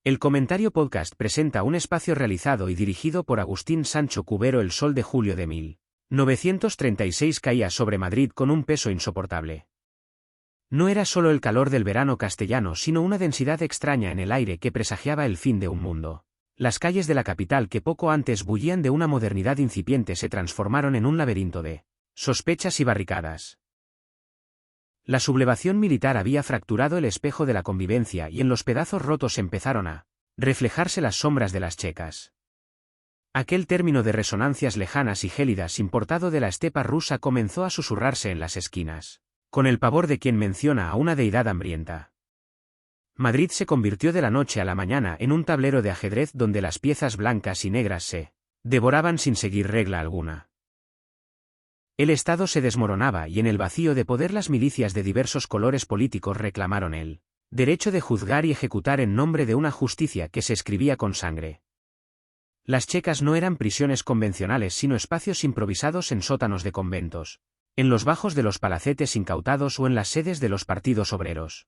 El Comentario Podcast presenta un espacio realizado y dirigido por Agustín Sancho Cubero. El sol de julio de 1936 caía sobre Madrid con un peso insoportable. No era solo el calor del verano castellano, sino una densidad extraña en el aire que presagiaba el fin de un mundo. Las calles de la capital, que poco antes bullían de una modernidad incipiente, se transformaron en un laberinto de sospechas y barricadas. La sublevación militar había fracturado el espejo de la convivencia y en los pedazos rotos empezaron a reflejarse las sombras de las checas. Aquel término de resonancias lejanas y gélidas importado de la estepa rusa comenzó a susurrarse en las esquinas, con el pavor de quien menciona a una deidad hambrienta. Madrid se convirtió de la noche a la mañana en un tablero de ajedrez donde las piezas blancas y negras se devoraban sin seguir regla alguna. El Estado se desmoronaba y en el vacío de poder las milicias de diversos colores políticos reclamaron el derecho de juzgar y ejecutar en nombre de una justicia que se escribía con sangre. Las checas no eran prisiones convencionales, sino espacios improvisados en sótanos de conventos, en los bajos de los palacetes incautados o en las sedes de los partidos obreros.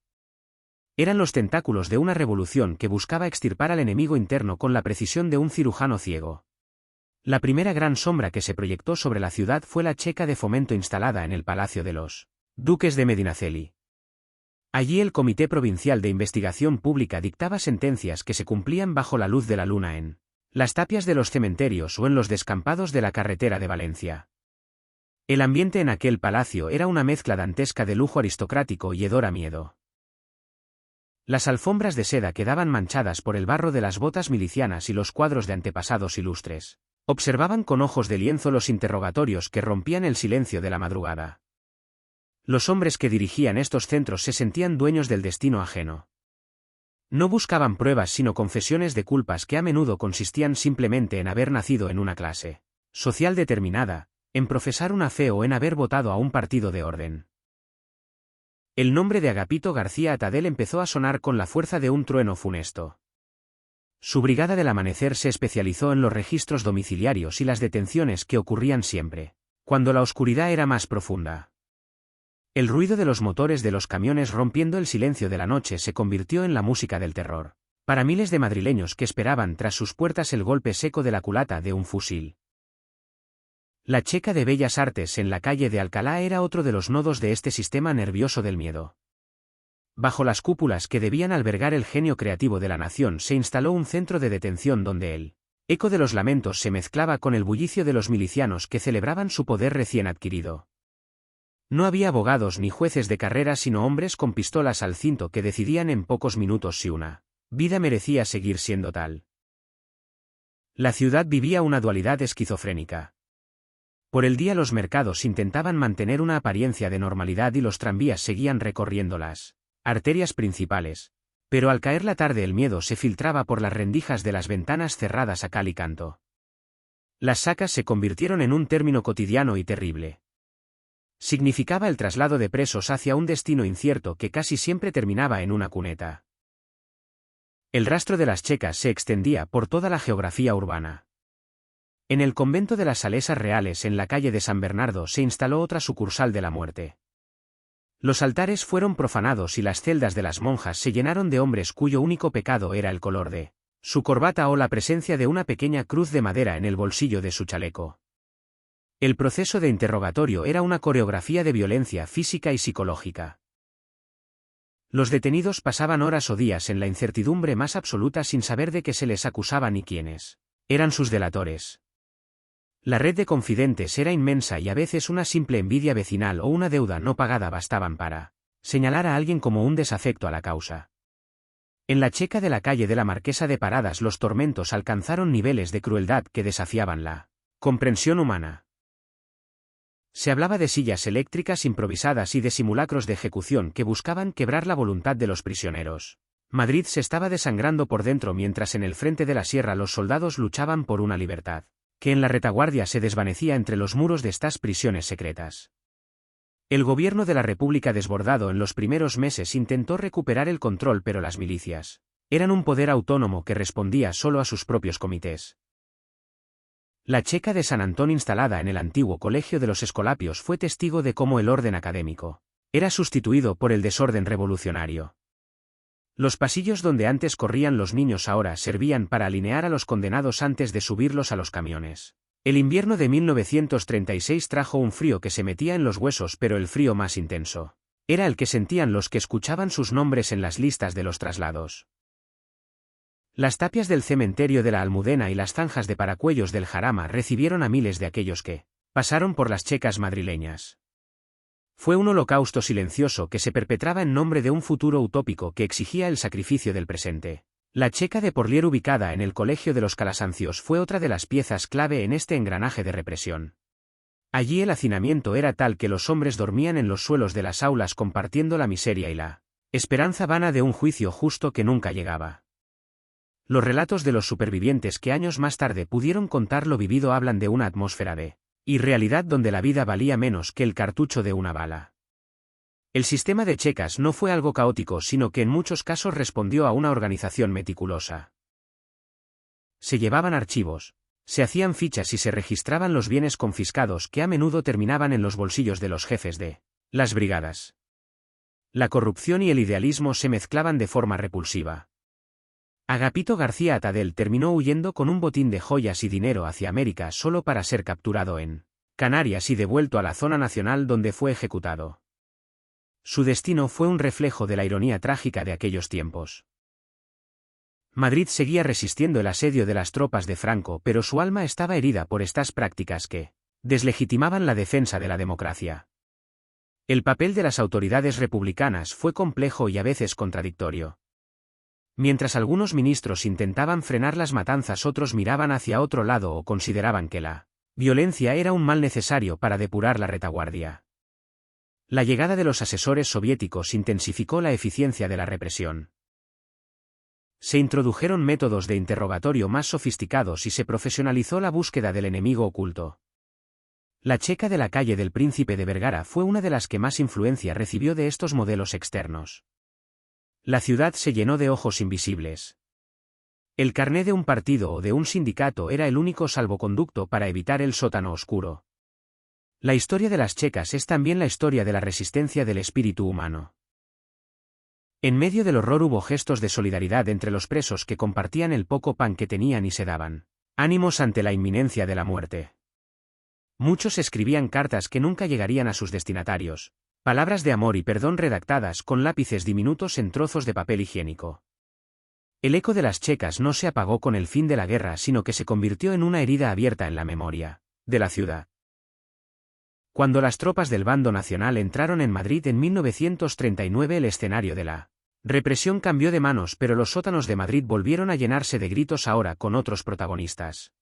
Eran los tentáculos de una revolución que buscaba extirpar al enemigo interno con la precisión de un cirujano ciego. La primera gran sombra que se proyectó sobre la ciudad fue la checa de fomento instalada en el Palacio de los Duques de Medinaceli. Allí el Comité Provincial de Investigación Pública dictaba sentencias que se cumplían bajo la luz de la luna en las tapias de los cementerios o en los descampados de la carretera de Valencia. El ambiente en aquel palacio era una mezcla dantesca de lujo aristocrático y hedor a miedo. Las alfombras de seda quedaban manchadas por el barro de las botas milicianas y los cuadros de antepasados ilustres observaban con ojos de lienzo los interrogatorios que rompían el silencio de la madrugada. Los hombres que dirigían estos centros se sentían dueños del destino ajeno. No buscaban pruebas sino confesiones de culpas que a menudo consistían simplemente en haber nacido en una clase social determinada, en profesar una fe o en haber votado a un partido de orden. El nombre de Agapito García Atadell empezó a sonar con la fuerza de un trueno funesto. Su brigada del amanecer se especializó en los registros domiciliarios y las detenciones que ocurrían siempre cuando la oscuridad era más profunda. El ruido de los motores de los camiones rompiendo el silencio de la noche se convirtió en la música del terror para miles de madrileños que esperaban tras sus puertas el golpe seco de la culata de un fusil. La Checa de Bellas Artes en la calle de Alcalá era otro de los nodos de este sistema nervioso del miedo. Bajo las cúpulas que debían albergar el genio creativo de la nación se instaló un centro de detención donde el eco de los lamentos se mezclaba con el bullicio de los milicianos que celebraban su poder recién adquirido. No había abogados ni jueces de carrera sino hombres con pistolas al cinto que decidían en pocos minutos si una vida merecía seguir siendo tal. La ciudad vivía una dualidad esquizofrénica. Por el día los mercados intentaban mantener una apariencia de normalidad y los tranvías seguían recorriendo las arterias principales, pero al caer la tarde el miedo se filtraba por las rendijas de las ventanas cerradas a cal y canto. Las sacas se convirtieron en un término cotidiano y terrible. Significaba el traslado de presos hacia un destino incierto que casi siempre terminaba en una cuneta. El rastro de las checas se extendía por toda la geografía urbana. En el convento de las Salesas Reales en la calle de San Bernardo se instaló otra sucursal de la muerte. Los altares fueron profanados y las celdas de las monjas se llenaron de hombres cuyo único pecado era el color de su corbata o la presencia de una pequeña cruz de madera en el bolsillo de su chaleco. El proceso de interrogatorio era una coreografía de violencia física y psicológica. Los detenidos pasaban horas o días en la incertidumbre más absoluta sin saber de qué se les acusaba ni quiénes eran sus delatores. La red de confidentes era inmensa y a veces una simple envidia vecinal o una deuda no pagada bastaban para señalar a alguien como un desafecto a la causa. En la checa de la calle de la Marquesa de Paradas los tormentos alcanzaron niveles de crueldad que desafiaban la comprensión humana. Se hablaba de sillas eléctricas improvisadas y de simulacros de ejecución que buscaban quebrar la voluntad de los prisioneros. Madrid se estaba desangrando por dentro mientras en el frente de la sierra los soldados luchaban por una libertad que en la retaguardia se desvanecía entre los muros de estas prisiones secretas. El gobierno de la República, desbordado en los primeros meses, intentó recuperar el control, pero las milicias eran un poder autónomo que respondía solo a sus propios comités. La Checa de San Antón, instalada en el antiguo Colegio de los Escolapios, fue testigo de cómo el orden académico era sustituido por el desorden revolucionario. Los pasillos donde antes corrían los niños ahora servían para alinear a los condenados antes de subirlos a los camiones. El invierno de 1936 trajo un frío que se metía en los huesos, pero el frío más intenso era el que sentían los que escuchaban sus nombres en las listas de los traslados. Las tapias del cementerio de la Almudena y las zanjas de paracuellos del Jarama recibieron a miles de aquellos que pasaron por las checas madrileñas. Fue un holocausto silencioso que se perpetraba en nombre de un futuro utópico que exigía el sacrificio del presente. La checa de Porlier, ubicada en el Colegio de los Calasancios, fue otra de las piezas clave en este engranaje de represión. Allí el hacinamiento era tal que los hombres dormían en los suelos de las aulas compartiendo la miseria y la esperanza vana de un juicio justo que nunca llegaba. Los relatos de los supervivientes que años más tarde pudieron contar lo vivido hablan de una atmósfera de irrealidad donde la vida valía menos que el cartucho de una bala. El sistema de checas no fue algo caótico, sino que en muchos casos respondió a una organización meticulosa. Se llevaban archivos, se hacían fichas y se registraban los bienes confiscados que a menudo terminaban en los bolsillos de los jefes de las brigadas. La corrupción y el idealismo se mezclaban de forma repulsiva. Agapito García Atadell terminó huyendo con un botín de joyas y dinero hacia América solo para ser capturado en Canarias y devuelto a la zona nacional donde fue ejecutado. Su destino fue un reflejo de la ironía trágica de aquellos tiempos. Madrid seguía resistiendo el asedio de las tropas de Franco, pero su alma estaba herida por estas prácticas que deslegitimaban la defensa de la democracia. El papel de las autoridades republicanas fue complejo y a veces contradictorio. Mientras algunos ministros intentaban frenar las matanzas, otros miraban hacia otro lado o consideraban que la violencia era un mal necesario para depurar la retaguardia. La llegada de los asesores soviéticos intensificó la eficiencia de la represión. Se introdujeron métodos de interrogatorio más sofisticados y se profesionalizó la búsqueda del enemigo oculto. La checa de la calle del Príncipe de Vergara fue una de las que más influencia recibió de estos modelos externos. La ciudad se llenó de ojos invisibles. El carné de un partido o de un sindicato era el único salvoconducto para evitar el sótano oscuro. La historia de las checas es también la historia de la resistencia del espíritu humano. En medio del horror hubo gestos de solidaridad entre los presos que compartían el poco pan que tenían y se daban ánimos ante la inminencia de la muerte. Muchos escribían cartas que nunca llegarían a sus destinatarios, palabras de amor y perdón redactadas con lápices diminutos en trozos de papel higiénico. El eco de las checas no se apagó con el fin de la guerra, sino que se convirtió en una herida abierta en la memoria de la ciudad. Cuando las tropas del bando nacional entraron en Madrid en 1939, el escenario de la represión cambió de manos, pero los sótanos de Madrid volvieron a llenarse de gritos, ahora con otros protagonistas.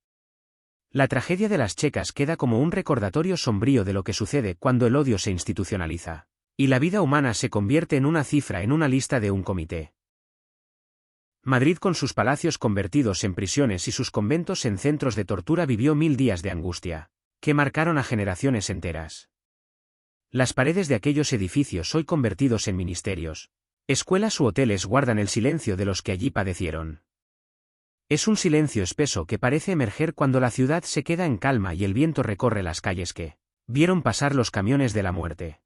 La tragedia de las checas queda como un recordatorio sombrío de lo que sucede cuando el odio se institucionaliza y la vida humana se convierte en una cifra en una lista de un comité. Madrid, con sus palacios convertidos en prisiones y sus conventos en centros de tortura, vivió 1000 días de angustia que marcaron a generaciones enteras. Las paredes de aquellos edificios, hoy convertidos en ministerios, escuelas u hoteles, guardan el silencio de los que allí padecieron. Es un silencio espeso que parece emerger cuando la ciudad se queda en calma y el viento recorre las calles que vieron pasar los camiones de la muerte.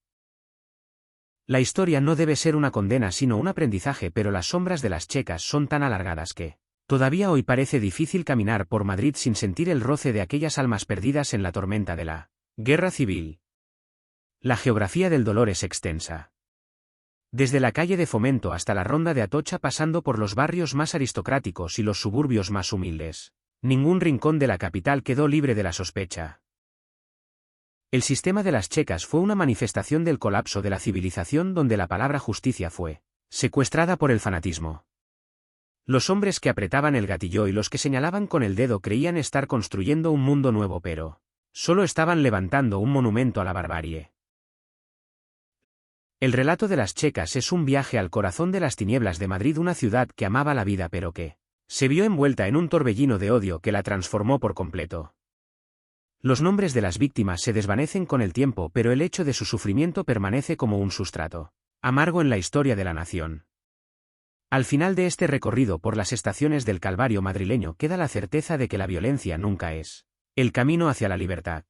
La historia no debe ser una condena sino un aprendizaje, pero las sombras de las checas son tan alargadas que todavía hoy parece difícil caminar por Madrid sin sentir el roce de aquellas almas perdidas en la tormenta de la guerra civil. La geografía del dolor es extensa. Desde la calle de Fomento hasta la Ronda de Atocha, pasando por los barrios más aristocráticos y los suburbios más humildes, ningún rincón de la capital quedó libre de la sospecha. El sistema de las checas fue una manifestación del colapso de la civilización, donde la palabra justicia fue secuestrada por el fanatismo. Los hombres que apretaban el gatillo y los que señalaban con el dedo creían estar construyendo un mundo nuevo, pero solo estaban levantando un monumento a la barbarie. El relato de las checas es un viaje al corazón de las tinieblas de Madrid, una ciudad que amaba la vida pero que se vio envuelta en un torbellino de odio que la transformó por completo. Los nombres de las víctimas se desvanecen con el tiempo, pero el hecho de su sufrimiento permanece como un sustrato amargo en la historia de la nación. Al final de este recorrido por las estaciones del Calvario madrileño queda la certeza de que la violencia nunca es el camino hacia la libertad.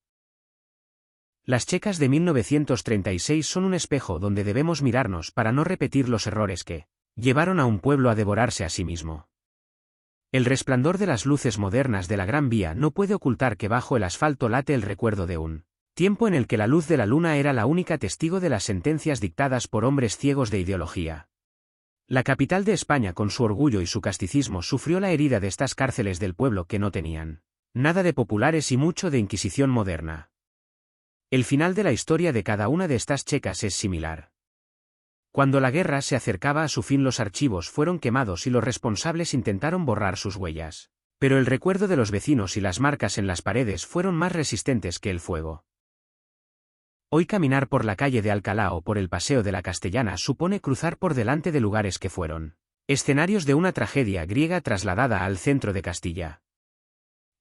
Las checas de 1936 son un espejo donde debemos mirarnos para no repetir los errores que llevaron a un pueblo a devorarse a sí mismo. El resplandor de las luces modernas de la Gran Vía no puede ocultar que bajo el asfalto late el recuerdo de un tiempo en el que la luz de la luna era la única testigo de las sentencias dictadas por hombres ciegos de ideología. La capital de España, con su orgullo y su casticismo, sufrió la herida de estas cárceles del pueblo que no tenían nada de populares y mucho de Inquisición moderna. El final de la historia de cada una de estas checas es similar. Cuando la guerra se acercaba a su fin, los archivos fueron quemados y los responsables intentaron borrar sus huellas. Pero el recuerdo de los vecinos y las marcas en las paredes fueron más resistentes que el fuego. Hoy caminar por la calle de Alcalá o por el Paseo de la Castellana supone cruzar por delante de lugares que fueron escenarios de una tragedia griega trasladada al centro de Castilla.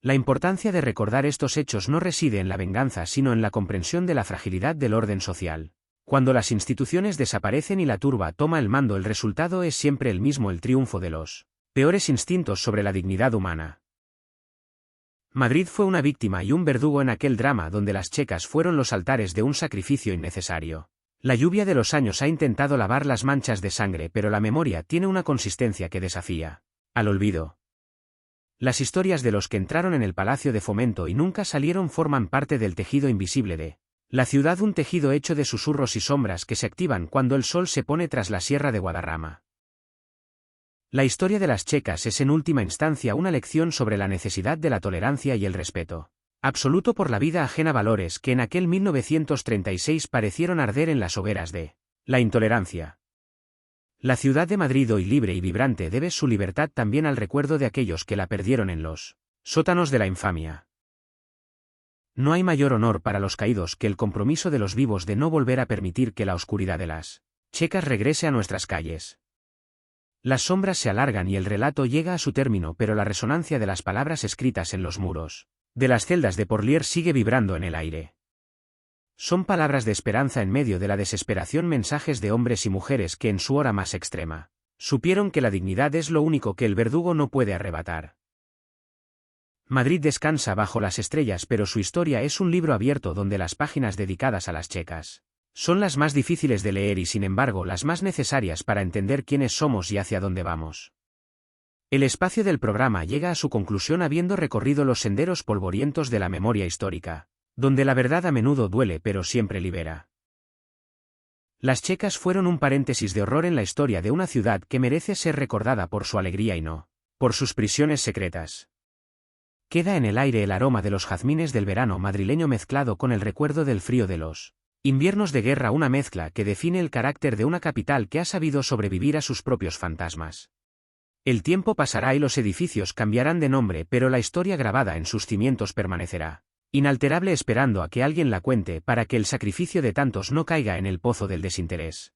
La importancia de recordar estos hechos no reside en la venganza, sino en la comprensión de la fragilidad del orden social. Cuando las instituciones desaparecen y la turba toma el mando, el resultado es siempre el mismo: el triunfo de los peores instintos sobre la dignidad humana. Madrid fue una víctima y un verdugo en aquel drama donde las checas fueron los altares de un sacrificio innecesario. La lluvia de los años ha intentado lavar las manchas de sangre, pero la memoria tiene una consistencia que desafía al olvido. Las historias de los que entraron en el Palacio de Fomento y nunca salieron forman parte del tejido invisible de la ciudad, un tejido hecho de susurros y sombras que se activan cuando el sol se pone tras la sierra de Guadarrama. La historia de las checas es en última instancia una lección sobre la necesidad de la tolerancia y el respeto absoluto por la vida ajena, valores que en aquel 1936 parecieron arder en las hogueras de la intolerancia. La ciudad de Madrid, hoy libre y vibrante, debe su libertad también al recuerdo de aquellos que la perdieron en los sótanos de la infamia. No hay mayor honor para los caídos que el compromiso de los vivos de no volver a permitir que la oscuridad de las checas regrese a nuestras calles. Las sombras se alargan y el relato llega a su término, pero la resonancia de las palabras escritas en los muros de las celdas de Porlier sigue vibrando en el aire. Son palabras de esperanza en medio de la desesperación, mensajes de hombres y mujeres que en su hora más extrema supieron que la dignidad es lo único que el verdugo no puede arrebatar. Madrid descansa bajo las estrellas, pero su historia es un libro abierto donde las páginas dedicadas a las checas son las más difíciles de leer y sin embargo las más necesarias para entender quiénes somos y hacia dónde vamos. El espacio del programa llega a su conclusión habiendo recorrido los senderos polvorientos de la memoria histórica, donde la verdad a menudo duele pero siempre libera. Las checas fueron un paréntesis de horror en la historia de una ciudad que merece ser recordada por su alegría y no por sus prisiones secretas. Queda en el aire el aroma de los jazmines del verano madrileño mezclado con el recuerdo del frío de los inviernos de guerra, una mezcla que define el carácter de una capital que ha sabido sobrevivir a sus propios fantasmas. El tiempo pasará y los edificios cambiarán de nombre, pero la historia grabada en sus cimientos permanecerá inalterable, esperando a que alguien la cuente para que el sacrificio de tantos no caiga en el pozo del desinterés.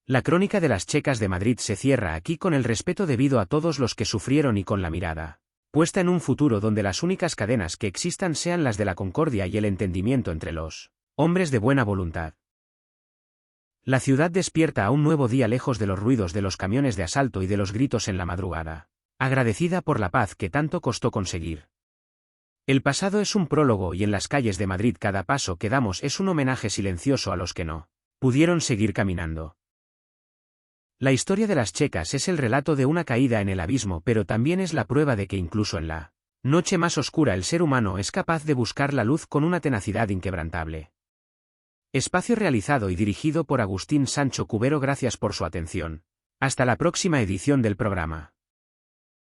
La crónica de las checas de Madrid se cierra aquí con el respeto debido a todos los que sufrieron y con la mirada puesta en un futuro donde las únicas cadenas que existan sean las de la concordia y el entendimiento entre los hombres de buena voluntad. La ciudad despierta a un nuevo día lejos de los ruidos de los camiones de asalto y de los gritos en la madrugada, agradecida por la paz que tanto costó conseguir. El pasado es un prólogo y en las calles de Madrid cada paso que damos es un homenaje silencioso a los que no pudieron seguir caminando. La historia de las checas es el relato de una caída en el abismo, pero también es la prueba de que incluso en la noche más oscura el ser humano es capaz de buscar la luz con una tenacidad inquebrantable. Espacio realizado y dirigido por Agustín Sancho Cubero. Gracias por su atención. Hasta la próxima edición del programa.